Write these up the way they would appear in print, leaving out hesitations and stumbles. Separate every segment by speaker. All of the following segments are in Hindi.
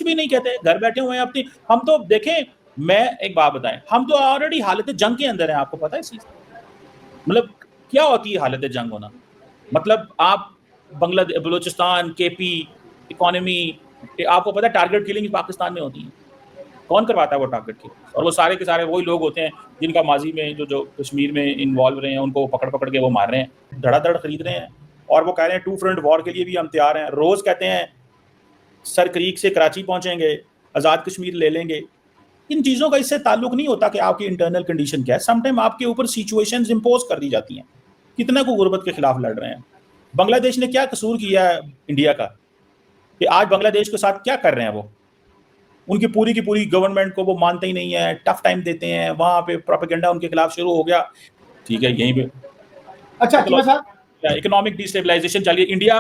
Speaker 1: भी नहीं कहते, घर बैठे हुए हैं अपनी। हम तो देखें, मैं एक बात बताएं, हम तो ऑलरेडी हालत जंग के अंदर हैं, आपको पता है इस चीज? मतलब क्या होती है हालत जंग होना? मतलब आप बांग्लादेश, बलूचिस्तान, केपी, इकोनॉमी, आपको पता है टारगेट किलिंग पाकिस्तान में होती है। कौन करवाता है वो टारगेट किलिंग? और वो सारे के सारे वही लोग होते हैं जिनका माजी में जो कश्मीर में इन्वॉल्व रहे हैं, उनको पकड़ पकड़ के वो मार रहे हैं, धड़ाधड़ खरीद रहे हैं। और वो कह रहे हैं 2 फ्रंट वॉर के लिए भी हम तैयार हैं। रोज कहते हैं सर क्रीक से कराची पहुंचेंगे, आज़ाद कश्मीर ले लेंगे। इन चीज़ों का इससे ताल्लुक नहीं होता कि आपकी इंटरनल कंडीशन क्या है। समटाइम आपके ऊपर सिचुएशंस इंपोज कर दी जाती हैं। कितना को गुर्बत के खिलाफ लड़ रहे हैं। बांग्लादेश ने क्या कसूर किया है इंडिया का कि आज बांग्लादेश के साथ क्या कर रहे हैं? वो उनकी पूरी की पूरी गवर्नमेंट को वो मानते ही नहीं है, टफ टाइम देते हैं, वहां पे प्रोपेगेंडा उनके खिलाफ शुरू हो गया। ठीक है, यहीं पे अच्छा इकोनॉमिक डिस्टेबलाइजेशन चलिए। इंडिया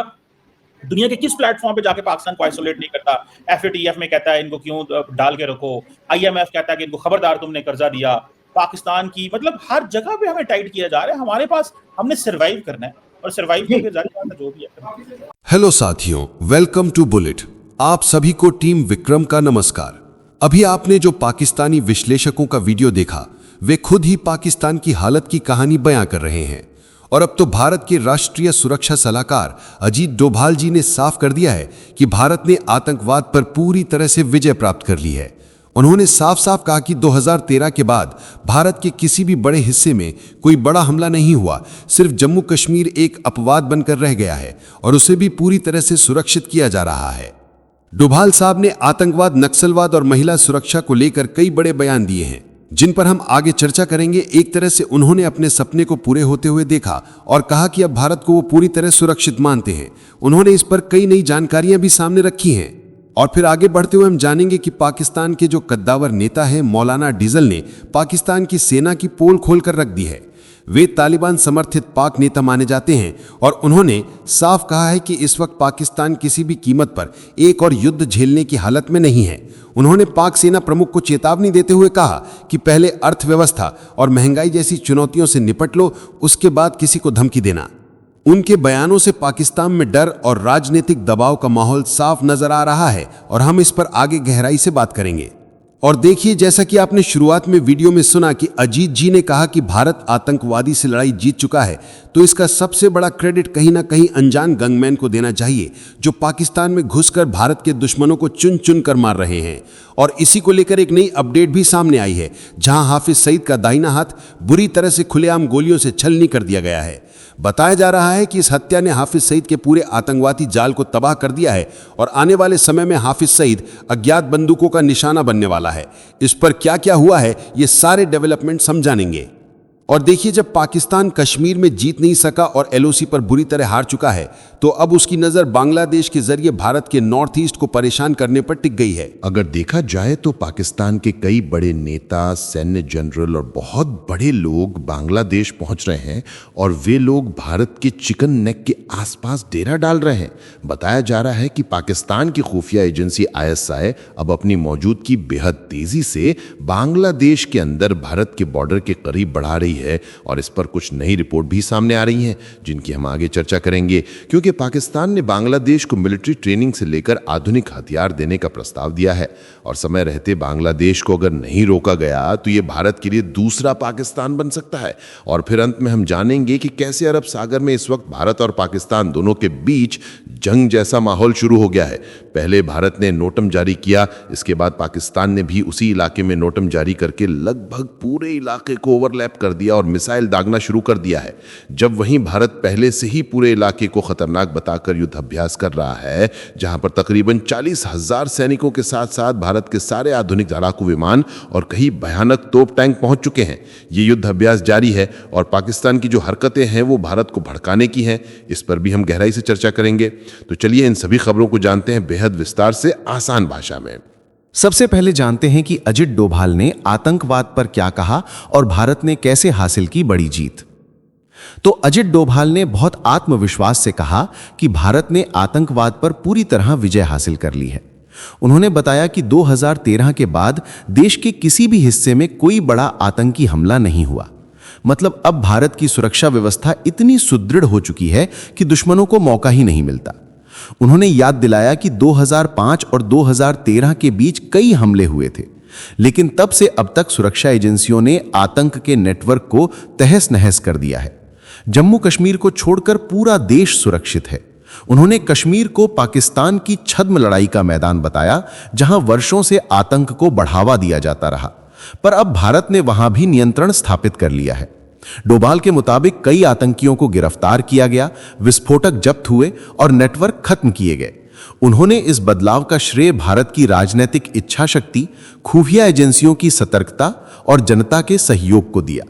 Speaker 1: दुनिया के किस प्लेटफॉर्म पे जाके पाकिस्तान को आइसोलेट नहीं करता? एफएटीएफ में कहता है इनको क्यों डाल के रखो, आईएमएफ कहता है कि इनको खबरदार तुमने कर्जा दिया। पाकिस्तान की मतलब हर जगह पे हमें टाइट किया जा रहा है। हमारे पास हमने सर्वाइव करना है और सर्वाइव करके जारी बात है जो भी है।
Speaker 2: हेलो साथियों, वेलकम टू बुलेट। आप सभी को टीम विक्रम का नमस्कार। अभी आपने जो पाकिस्तानी विश्लेषकों का वीडियो देखा, वे खुद ही पाकिस्तान की हालत की कहानी बयां कर रहे हैं। और अब तो भारत के राष्ट्रीय सुरक्षा सलाहकार अजीत डोभाल जी ने साफ कर दिया है कि भारत ने आतंकवाद पर पूरी तरह से विजय प्राप्त कर ली है। उन्होंने साफ साफ कहा कि 2013 के बाद भारत के किसी भी बड़े हिस्से में कोई बड़ा हमला नहीं हुआ, सिर्फ जम्मू कश्मीर एक अपवाद बनकर रह गया है और उसे भी पूरी तरह से सुरक्षित किया जा रहा है। डोभाल साहब ने आतंकवाद, नक्सलवाद और महिला सुरक्षा को लेकर कई बड़े बयान दिए हैं, जिन पर हम आगे चर्चा करेंगे। एक तरह से उन्होंने अपने सपने को पूरे होते हुए देखा और कहा कि अब भारत को वो पूरी तरह सुरक्षित मानते हैं। उन्होंने इस पर कई नई जानकारियां भी सामने रखी हैं। और फिर आगे बढ़ते हुए हम जानेंगे कि पाकिस्तान के जो कद्दावर नेता है मौलाना डीजल ने पाकिस्तान की सेना की पोल खोलकर रख दी है। वे तालिबान समर्थित पाक नेता माने जाते हैं और उन्होंने साफ कहा है कि इस वक्त पाकिस्तान किसी भी कीमत पर एक और युद्ध झेलने की हालत में नहीं है। उन्होंने पाक सेना प्रमुख को चेतावनी देते हुए कहा कि पहले अर्थव्यवस्था और महंगाई जैसी चुनौतियों से निपट लो, उसके बाद किसी को धमकी देना। उनके बयानों से पाकिस्तान में डर और राजनीतिक दबाव का माहौल साफ नजर आ रहा है और हम इस पर आगे गहराई से बात करेंगे। और देखिए, जैसा कि आपने शुरुआत में वीडियो में सुना कि अजीत जी ने कहा कि भारत आतंकवादी से लड़ाई जीत चुका है, तो इसका सबसे बड़ा क्रेडिट कहीं ना कहीं अनजान गंगमैन को देना चाहिए, जो पाकिस्तान में घुसकर भारत के दुश्मनों को चुन चुन कर मार रहे हैं। और इसी को लेकर एक नई अपडेट भी सामने आई है, जहां हाफिज सईद का दाहिना हाथ बुरी तरह से खुलेआम गोलियों से छलनी कर दिया गया है। बताया जा रहा है कि इस हत्या ने हाफिज सईद के पूरे आतंकवादी जाल को तबाह कर दिया है और आने वाले समय में हाफिज सईद अज्ञात बंदूकों का निशाना बनने वाला है। इस पर क्या क्या हुआ है, ये सारे डेवलपमेंट समझानेंगे। और देखिए, जब पाकिस्तान कश्मीर में जीत नहीं सका और एलओसी पर बुरी तरह हार चुका है, तो अब उसकी नजर बांग्लादेश के जरिए भारत के नॉर्थ ईस्ट को परेशान करने पर टिक गई है।
Speaker 3: अगर देखा जाए तो पाकिस्तान के कई बड़े नेता, सैन्य जनरल और बहुत बड़े लोग बांग्लादेश पहुंच रहे हैं और वे लोग भारत के चिकन नेक के आसपास डेरा डाल रहे हैं। बताया जा रहा है कि पाकिस्तान की खुफिया एजेंसी आईएसआई अब अपनी मौजूदगी बेहद तेजी से बांग्लादेश के अंदर भारत के बॉर्डर के करीब बढ़ा रही है और इस पर कुछ नई रिपोर्ट भी सामने आ रही हैं, जिनकी हम आगे चर्चा करेंगे। क्योंकि पाकिस्तान ने बांग्लादेश को मिलिट्री ट्रेनिंग से लेकर आधुनिक हथियार देने का प्रस्ताव दिया है और समय रहते बांग्लादेश को अगर नहीं रोका गया तो यह भारत के लिए दूसरा पाकिस्तान बन सकता है। और फिर अंत में हम जानेंगे कि कैसे अरब सागर में इस वक्त भारत और पाकिस्तान दोनों के बीच जंग जैसा माहौल शुरू हो गया है। पहले भारत ने नोटम जारी किया, इसके बाद पाकिस्तान ने भी उसी इलाके में नोटम जारी करके लगभग पूरे इलाके को ओवरलैप कर दिया और मिसाइल दागना शुरू कर दिया है। जब वहीं भारत पहले से ही पूरे इलाके को खतरनाक बताकर युद्ध अभ्यास कर रहा है, जहां पर तकरीबन 40,000 सैनिकों के साथ साथ भारत के सारे आधुनिक लड़ाकू विमान और कई भयानक तोप टैंक पहुंच चुके हैं। ये युद्ध अभ्यास जारी है और पाकिस्तान की जो हरकतें हैं वो भारत को भड़काने की हैं। इस पर भी हम गहराई से चर्चा करेंगे। तो चलिए इन सभी खबरों को जानते हैं बेहद विस्तार से, आसान भाषा में।
Speaker 4: सबसे पहले जानते हैं कि अजित डोभाल ने आतंकवाद पर क्या कहा और भारत ने कैसे हासिल की बड़ी जीत। तो अजित डोभाल ने बहुत आत्मविश्वास से कहा कि भारत ने आतंकवाद पर पूरी तरह विजय हासिल कर ली है। उन्होंने बताया कि 2013 के बाद देश के किसी भी हिस्से में कोई बड़ा आतंकी हमला नहीं हुआ। मतलब अब भारत की सुरक्षा व्यवस्था इतनी सुदृढ़ हो चुकी है कि दुश्मनों को मौका ही नहीं मिलता। उन्होंने याद दिलाया कि 2005 और 2013 के बीच कई हमले हुए थे, लेकिन तब से अब तक सुरक्षा एजेंसियों ने आतंक के नेटवर्क को तहस-नहस कर दिया है। जम्मू कश्मीर को छोड़कर पूरा देश सुरक्षित है। उन्होंने कश्मीर को पाकिस्तान की छद्म लड़ाई का मैदान बताया, जहां वर्षों से आतंक को बढ़ावा दिया जाता रहा, पर अब भारत ने वहां भी नियंत्रण स्थापित कर लिया है। डोभाल के मुताबिक कई आतंकियों को गिरफ्तार किया गया, विस्फोटक जब्त हुए और नेटवर्क खत्म किए गए। उन्होंने इस बदलाव का श्रेय भारत की राजनीतिक इच्छा शक्ति, खुफिया एजेंसियों की सतर्कता और जनता के सहयोग को दिया।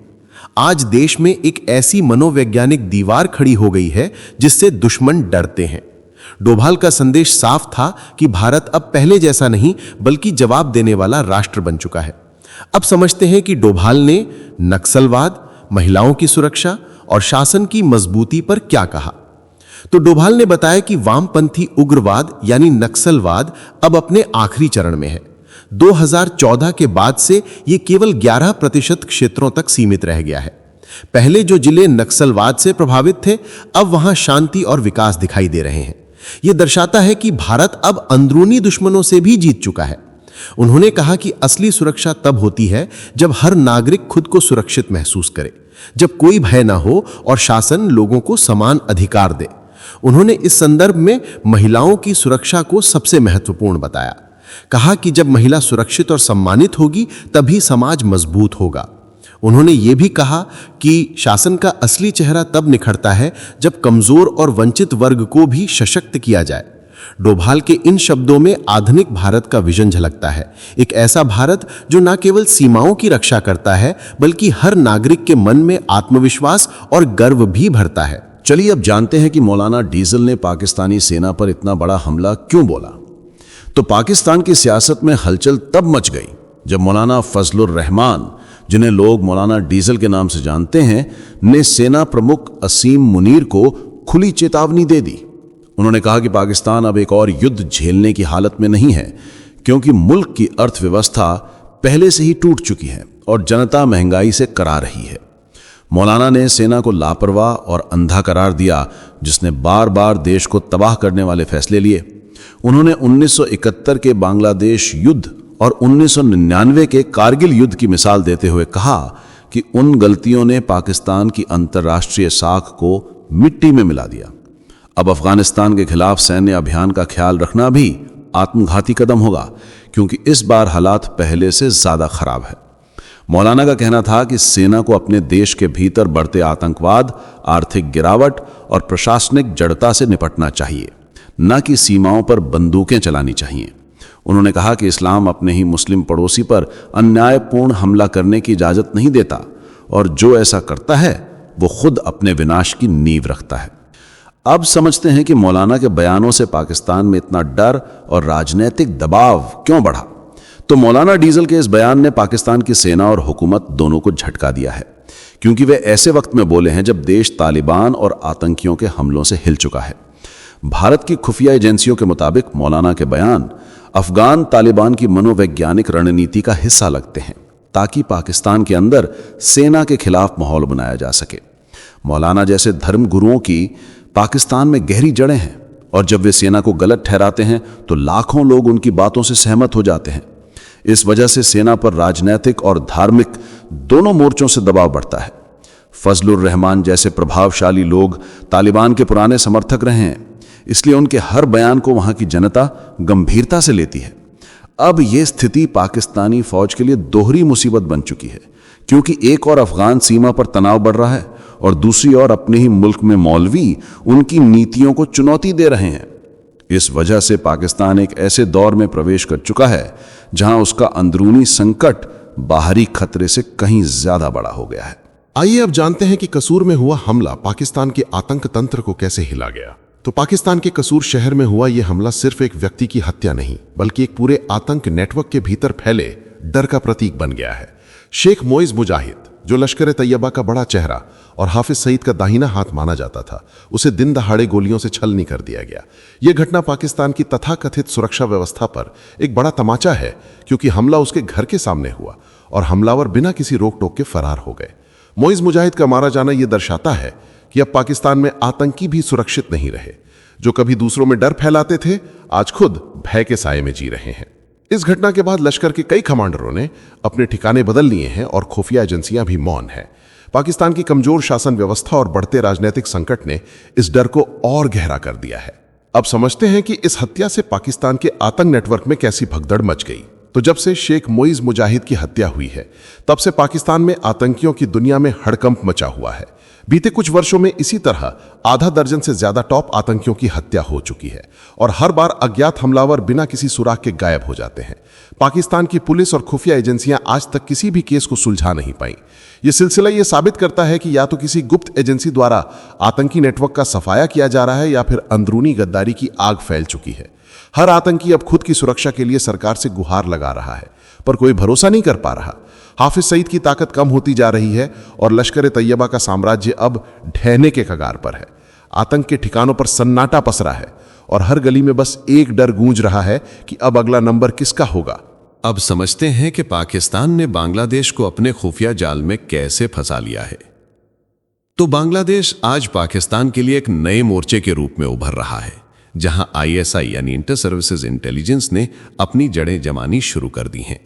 Speaker 4: आज देश में एक ऐसी मनोवैज्ञानिक दीवार खड़ी हो गई है जिससे दुश्मन डरते हैं। डोभाल का संदेश साफ था कि भारत अब पहले जैसा नहीं बल्कि जवाब देने वाला राष्ट्र बन चुका है। अब समझते हैं कि डोभाल ने नक्सलवाद, महिलाओं की सुरक्षा और शासन की मजबूती पर क्या कहा। तो डोभाल ने बताया कि वामपंथी उग्रवाद यानी नक्सलवाद अब अपने आखिरी चरण में है। 2014 के बाद से यह केवल 11% क्षेत्रों तक सीमित रह गया है। पहले जो जिले नक्सलवाद से प्रभावित थे, अब वहां शांति और विकास दिखाई दे रहे हैं। यह दर्शाता है कि भारत अब अंदरूनी दुश्मनों से भी जीत चुका है। उन्होंने कहा कि असली सुरक्षा तब होती है जब हर नागरिक खुद को सुरक्षित महसूस करे, जब कोई भय ना हो और शासन लोगों को समान अधिकार दे। उन्होंने इस संदर्भ में महिलाओं की सुरक्षा को सबसे महत्वपूर्ण बताया। कहा कि जब महिला सुरक्षित और सम्मानित होगी तभी समाज मजबूत होगा। उन्होंने ये भी कहा कि शासन का असली चेहरा तब निखरता है जब कमजोर और वंचित वर्ग को भी सशक्त किया जाए। डोभाल के इन शब्दों में आधुनिक भारत का विजन झलकता है, एक ऐसा भारत जो न केवल सीमाओं की रक्षा करता है बल्कि हर नागरिक के मन में आत्मविश्वास और गर्व भी भरता है।
Speaker 5: चलिए अब जानते हैं कि मौलाना डीजल ने पाकिस्तानी सेना पर इतना बड़ा हमला क्यों बोला। तो पाकिस्तान की सियासत में हलचल तब मच गई जब मौलाना फजलुर रहमान, जिन्हें लोग मौलाना डीजल के नाम से जानते हैं, ने सेना प्रमुख असीम मुनीर को खुली चेतावनी दे दी। उन्होंने कहा कि पाकिस्तान अब एक और युद्ध झेलने की हालत में नहीं है, क्योंकि मुल्क की अर्थव्यवस्था पहले से ही टूट चुकी है और जनता महंगाई से करा रही है। मौलाना ने सेना को लापरवाह और अंधा करार दिया, जिसने बार बार देश को तबाह करने वाले फैसले लिए। उन्होंने 1971 के बांग्लादेश युद्ध और 1999 के कारगिल युद्ध की मिसाल देते हुए कहा कि उन गलतियों ने पाकिस्तान की अंतर्राष्ट्रीय साख को मिट्टी में मिला दिया। अब अफगानिस्तान के खिलाफ सैन्य अभियान का ख्याल रखना भी आत्मघाती कदम होगा, क्योंकि इस बार हालात पहले से ज्यादा खराब है। मौलाना का कहना था कि सेना को अपने देश के भीतर बढ़ते आतंकवाद, आर्थिक गिरावट और प्रशासनिक जड़ता से निपटना चाहिए, न कि सीमाओं पर बंदूकें चलानी चाहिए। उन्होंने कहा कि इस्लाम अपने ही मुस्लिम पड़ोसी पर अन्यायपूर्ण हमला करने की इजाजत नहीं देता, और जो ऐसा करता है वो खुद अपने विनाश की नींव रखता है। अब समझते हैं कि मौलाना के बयानों से पाकिस्तान में इतना डर और राजनीतिक दबाव क्यों बढ़ा। तो मौलाना डीजल के इस बयान ने पाकिस्तान की सेना और हुकूमत दोनों को झटका दिया है, क्योंकि वे ऐसे वक्त में बोले हैं जब देश तालिबान और आतंकियों के हमलों से हिल चुका है। भारत की खुफिया एजेंसियों के मुताबिक मौलाना के बयान अफगान तालिबान की मनोवैज्ञानिक रणनीति का हिस्सा लगते हैं, ताकि पाकिस्तान के अंदर सेना के खिलाफ माहौल बनाया जा सके। मौलाना जैसे धर्म गुरुओं की पाकिस्तान में गहरी जड़ें हैं, और जब वे सेना को गलत ठहराते हैं तो लाखों लोग उनकी बातों से सहमत हो जाते हैं। इस वजह से सेना पर राजनीतिक और धार्मिक दोनों मोर्चों से दबाव बढ़ता है। फजलुर रहमान जैसे प्रभावशाली लोग तालिबान के पुराने समर्थक रहे हैं, इसलिए उनके हर बयान को वहां की जनता गंभीरता से लेती है। अब यह स्थिति पाकिस्तानी फौज के लिए दोहरी मुसीबत बन चुकी है, क्योंकि एक और अफगान सीमा पर तनाव बढ़ रहा है और दूसरी ओर अपने ही मुल्क में मौलवी उनकी नीतियों को चुनौती दे रहे हैं। इस वजह से पाकिस्तान एक ऐसे दौर में प्रवेश कर चुका है जहां उसका अंदरूनी संकट बाहरी खतरे से कहीं ज्यादा बड़ा हो गया है।
Speaker 3: आइए अब जानते हैं कि कसूर में हुआ हमला पाकिस्तान के आतंक तंत्र को कैसे हिला गया। तो पाकिस्तान के कसूर शहर में हुआ यह हमला सिर्फ एक व्यक्ति की हत्या नहीं, बल्कि एक पूरे आतंक नेटवर्क के भीतर फैले डर का प्रतीक बन गया है। शेख मोइज मुजाहिद, जो लश्कर तैयबा का बड़ा चेहरा और हाफिज सईद का दाहिना हाथ माना जाता था, उसे दिन दहाड़े गोलियों से छलनी कर दिया गया। यह घटना पाकिस्तान की तथाकथित सुरक्षा व्यवस्था पर एक बड़ा तमाचा है, क्योंकि हमला उसके घर के सामने हुआ और हमलावर बिना किसी रोक टोक के फरार हो गए। मोइज मुजाहिद का मारा जाना यह दर्शाता है कि अब पाकिस्तान में आतंकी भी सुरक्षित नहीं रहे। जो कभी दूसरों में डर फैलाते थे, आज खुद भय के साए में जी रहे हैं। इस घटना के बाद लश्कर के कई कमांडरों ने अपने ठिकाने बदल लिए हैं और खुफिया एजेंसियां भी मौन हैं। पाकिस्तान की कमजोर शासन व्यवस्था और बढ़ते राजनीतिक संकट ने इस डर को और गहरा कर दिया है। अब समझते हैं कि इस हत्या से पाकिस्तान के आतंक नेटवर्क में कैसी भगदड़ मच गई। तो जब से शेख मोइज मुजाहिद की हत्या हुई है, तब से पाकिस्तान में आतंकियों की दुनिया में हड़कंप मचा हुआ है। बीते कुछ वर्षों में इसी तरह आधा दर्जन से ज्यादा टॉप आतंकियों की हत्या हो चुकी है और हर बार अज्ञात हमलावर बिना किसी सुराग के गायब हो जाते हैं। पाकिस्तान की पुलिस और खुफिया एजेंसियां आज तक किसी भी केस को सुलझा नहीं पाई। यह सिलसिला यह साबित करता है कि या तो किसी गुप्त एजेंसी द्वारा आतंकी नेटवर्क का सफाया किया जा रहा है या फिर अंदरूनी गद्दारी की आग फैल चुकी है। हर आतंकी अब खुद की सुरक्षा के लिए सरकार से गुहार लगा रहा है, पर कोई भरोसा नहीं कर पा रहा। हाफिज सईद की ताकत कम होती जा रही है और लश्कर तैयबा का साम्राज्य अब ढहने के कगार पर है। आतंक के ठिकानों पर सन्नाटा पसरा है और हर गली में बस एक डर गूंज रहा है कि अब अगला नंबर किसका होगा।
Speaker 5: अब समझते हैं कि पाकिस्तान ने बांग्लादेश को अपने खुफिया जाल में कैसे फंसा लिया है। तो बांग्लादेश आज पाकिस्तान के लिए एक नए मोर्चे के रूप में उभर रहा है, जहां ISI यानी इंटर सर्विसेज इंटेलिजेंस ने अपनी जड़ें जमानी शुरू कर दी हैं।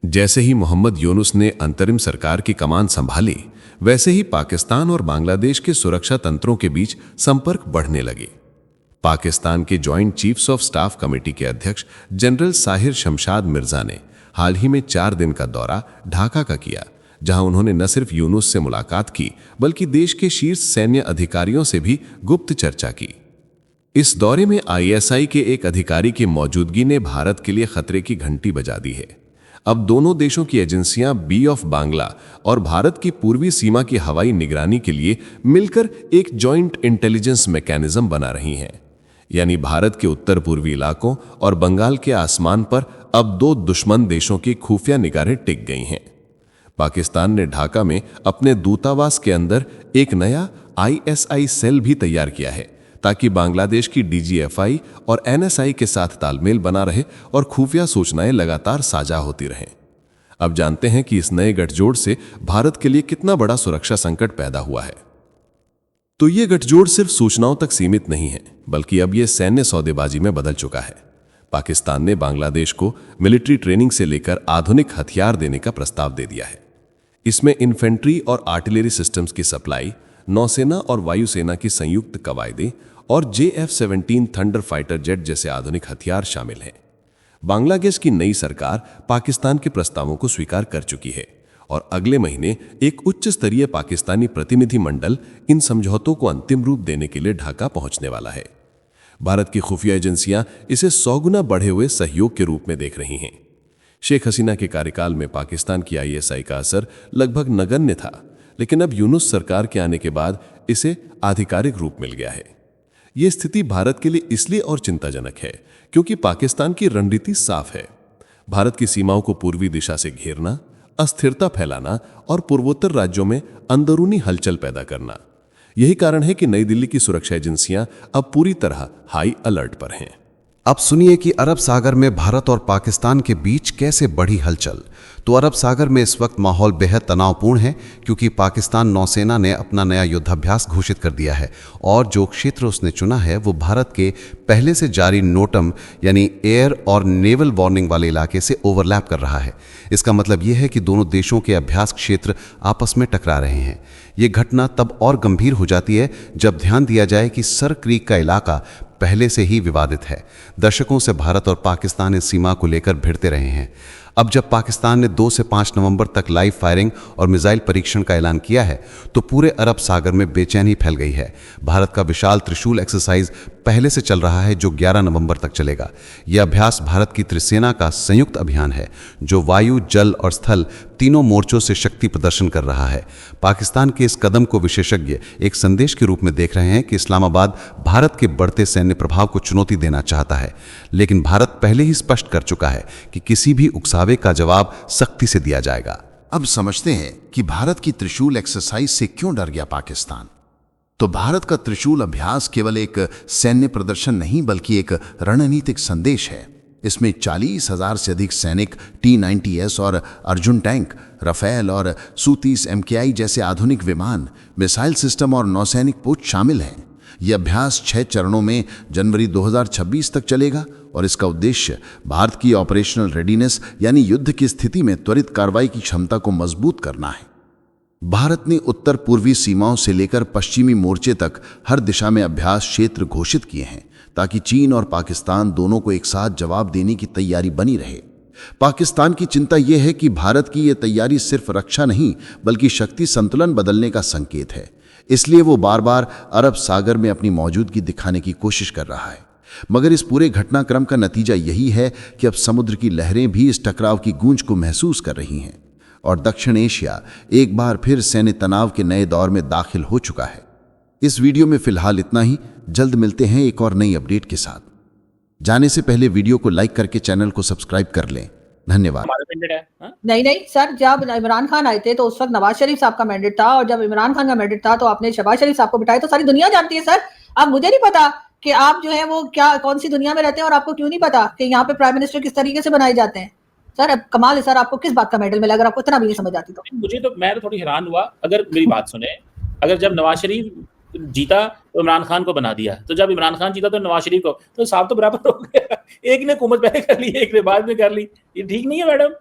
Speaker 5: जैसे ही मोहम्मद यूनुस ने अंतरिम सरकार की कमान संभाली, वैसे ही पाकिस्तान और बांग्लादेश के सुरक्षा तंत्रों के बीच संपर्क बढ़ने लगे। पाकिस्तान के joint chiefs of staff committee के अध्यक्ष जनरल साहिर शमशाद मिर्जा ने हाल ही में 4 दिन का दौरा ढाका का किया, जहां उन्होंने न सिर्फ यूनुस से मुलाकात की, बल्कि देश के शीर्ष सैन्य अधिकारियों से भी गुप्त चर्चा की। इस दौरे में ISI के एक अधिकारी की मौजूदगी ने भारत के लिए खतरे की घंटी बजा दी है। अब दोनों देशों की एजेंसियां बी ऑफ बांग्ला और भारत की पूर्वी सीमा की हवाई निगरानी के लिए मिलकर एक जॉइंट इंटेलिजेंस मैकेनिज्म बना रही हैं। यानी भारत के उत्तर पूर्वी इलाकों और बंगाल के आसमान पर अब 2 दुश्मन देशों की खुफिया निगाहें टिक गई हैं। पाकिस्तान ने ढाका में अपने दूतावास के अंदर एक नया ISI सेल भी तैयार किया है, ताकि बांग्लादेश की DGFI और NSI के साथ तालमेल बना रहे और खुफिया सूचनाएं लगातार साझा होती रहें। अब जानते हैं कि इस नए गठजोड़ से भारत के लिए कितना बड़ा सुरक्षा संकट पैदा हुआ है। तो ये गठजोड़ सिर्फ सूचनाओं तक सीमित नहीं है, बल्कि अब ये सैन्य सौदेबाजी में बदल चुका है। पाकिस्तान ने बांग्लादेश को मिलिट्री ट्रेनिंग से लेकर आधुनिक हथियार देने का प्रस्ताव दे दिया है। इसमें इन्फेंट्री और आर्टिलरी सिस्टम्स की सप्लाई, नौसेना और वायुसेना की संयुक्त कवायदे और JF-17 थंडर फाइटर जेट जैसे आधुनिक हथियार शामिल हैं। बांग्लादेश की नई सरकार पाकिस्तान के प्रस्तावों को स्वीकार कर चुकी है और अगले महीने एक उच्च स्तरीय पाकिस्तानी प्रतिनिधि मंडल इन समझौतों को अंतिम रूप देने के लिए ढाका पहुंचने वाला है। भारत की खुफिया एजेंसियां इसे 100 गुना बढ़े हुए सहयोग के रूप में देख रही हैं। शेख हसीना के कार्यकाल में पाकिस्तान की ISI का असर लगभग नगण्य था, लेकिन अब यूनुस सरकार के आने के बाद इसे आधिकारिक रूप मिल गया है। यह स्थिति भारत के लिए इसलिए और चिंताजनक है क्योंकि पाकिस्तान की रणनीति साफ है। भारत की सीमाओं को पूर्वी दिशा से घेरना, अस्थिरता फैलाना और पूर्वोत्तर राज्यों में अंदरूनी हलचल पैदा करना। यही कारण है कि नई दिल्ली की सुरक्षा एजेंसियां अब पूरी तरह हाई अलर्ट पर हैं।
Speaker 2: अब सुनिए कि अरब सागर में भारत और पाकिस्तान के बीच कैसे बढ़ी हलचल। तो अरब सागर में इस वक्त माहौल बेहद तनावपूर्ण है, क्योंकि पाकिस्तान नौसेना ने अपना नया युद्धाभ्यास घोषित कर दिया है और जो क्षेत्र उसने चुना है वो भारत के पहले से जारी नोटम यानी एयर और नेवल वार्निंग वाले इलाके से ओवरलैप कर रहा है। इसका मतलब यह है कि दोनों देशों के अभ्यास क्षेत्र आपस में टकरा रहे हैं। ये घटना तब और गंभीर हो जाती है जब ध्यान दिया जाए कि सर क्रीक का इलाका पहले से ही विवादित है। दशकों से भारत और पाकिस्तान इस सीमा को लेकर भिड़ते रहे हैं। अब जब पाकिस्तान ने 2 से 5 नवंबर तक लाइव फायरिंग और मिसाइल परीक्षण का ऐलान किया है तो पूरे अरब सागर में बेचैनी फैल गई है। भारत का विशाल त्रिशूल एक्सरसाइज पहले से चल रहा है जो 11 नवंबर तक चलेगा। यह अभ्यास भारत की त्रिसेना का संयुक्त अभियान है जो वायु, जल और स्थल तीनों मोर्चों से शक्ति प्रदर्शन कर रहा है। पाकिस्तान के इस कदम को विशेषज्ञ एक संदेश के रूप में देख रहे हैं कि इस्लामाबाद भारत के बढ़ते सैन्य प्रभाव को चुनौती देना चाहता है, लेकिन भारत पहले ही स्पष्ट कर चुका है कि किसी भी उकसावे का जवाब सख्ती से दिया जाएगा।
Speaker 3: अब समझते हैं कि भारत की त्रिशूल एक्सरसाइज से क्यों डर गया पाकिस्तान। तो भारत का त्रिशूल अभ्यास केवल एक सैन्य प्रदर्शन नहीं बल्कि एक रणनीतिक संदेश है। इसमें 40,000 से अधिक सैनिक, T-90S और अर्जुन टैंक, राफेल और Su-30 MKI जैसे आधुनिक विमान, मिसाइल सिस्टम और नौसैनिक पोत शामिल हैं। ये अभ्यास 6 चरणों में जनवरी 2026 तक चलेगा और इसका उद्देश्य भारत की ऑपरेशनल रेडीनेस यानी युद्ध की स्थिति में त्वरित कार्रवाई की क्षमता को मजबूत करना है। भारत ने उत्तर पूर्वी सीमाओं से लेकर पश्चिमी मोर्चे तक हर दिशा में अभ्यास क्षेत्र घोषित किए हैं ताकि चीन और पाकिस्तान दोनों को एक साथ जवाब देने की तैयारी बनी रहे। पाकिस्तान की चिंता यह है कि भारत की यह तैयारी सिर्फ रक्षा नहीं बल्कि शक्ति संतुलन बदलने का संकेत है। इसलिए वो बार बार अरब सागर में अपनी मौजूदगी दिखाने की कोशिश कर रहा है। मगर इस पूरे घटनाक्रम का नतीजा यही है कि अब समुद्र की लहरें भी इस टकराव की गूंज को महसूस कर रही हैं और दक्षिण एशिया एक बार फिर सैन्य तनाव के नए दौर में दाखिल हो चुका है। इस वीडियो में फिलहाल इतना ही। जल्द मिलते हैं एक और नई अपडेट के साथ। जाने से पहले वीडियो को लाइक करके चैनल को सब्सक्राइब कर लें। धन्यवाद।
Speaker 1: हमारा मैंडेट है, हाँ?
Speaker 6: नहीं सर, जब इमरान खान आए थे तो उस वक्त नवाज शरीफ साहब का मैंडेट था, और जब इमरान खान का मैंडेट था तो आपने शहबाज शरीफ साहब को बिठाया। तो सारी दुनिया जानती है सर। अब मुझे नहीं पता कि आप जो है वो क्या कौन सी दुनिया में रहते हैं और आपको क्यों नहीं पता कि यहाँ पे प्राइम मिनिस्टर किस तरीके से बनाए जाते हैं। सर अब कमाल है सर, आपको किस बात का मेडल मिला अगर आपको इतना भी नहीं समझ आती तो।
Speaker 1: मैं तो थोड़ी हैरान हुआ। अगर मेरी बात सुने, अगर जब नवाज शरीफ जीता तो इमरान खान को बना दिया, तो जब इमरान खान जीता तो नवाज शरीफ को, तो साहब तो बराबर हो गया। एक ने हुकूमत पहले कर ली, एक ने बाद में कर ली। ये ठीक नहीं है मैडम।